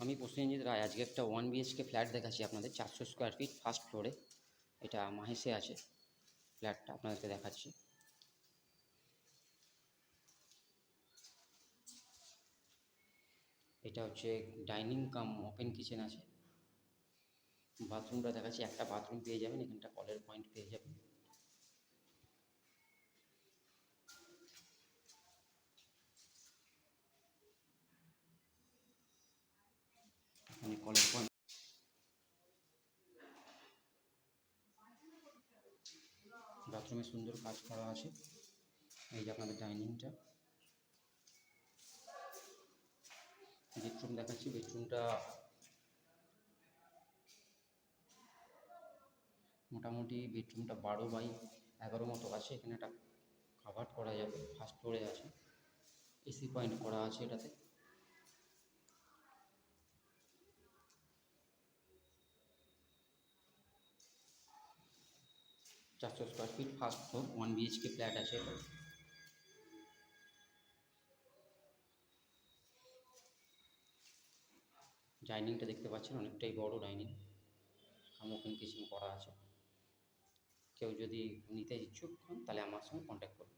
আমি প্রসেনজিৎ রায় আজকে একটা 1 BHK ফ্ল্যাট দেখাচ্ছি আপনাদের 400 স্কোয়ার ফিট ফার্স্ট ফ্লোরে। এটা মাহেশে আছে ফ্ল্যাটটা, আপনাদেরকে দেখাচ্ছি। এটা হচ্ছে ডাইনিং কাম ওপেন কিচেন আছে। বাথরুমটা দেখাচ্ছি, একটা বাথরুম পেয়ে যাবেন, এখানটা কলের পয়েন্ট পেয়ে যাবেন। এখানে কলের পয়েন্ট, বাথরুমে সুন্দর কাজ করা আছে। এই যে আপনাদের ডাইনিংটা। বেডরুম দেখাচ্ছি, বেডরুমটা মোটামুটি 12x11 মতো আছে। এখানে একটা কাভার্ড করা যাবে, ফার্স্ট ফ্লোরে আছে। এসি পয়েন্ট করা আছে এটাতে। 400 square feet first floor 1 BHK flat আছে এটা। ডাইনিংটা দেখতে পাচ্ছেন, অনেকটাই বড় ডাইনিং, ওপেন কিচেন করা আছে। কেউ যদি নিতে ইচ্ছুক হন তাহলে আমার সঙ্গে কন্ট্যাক্ট করুন।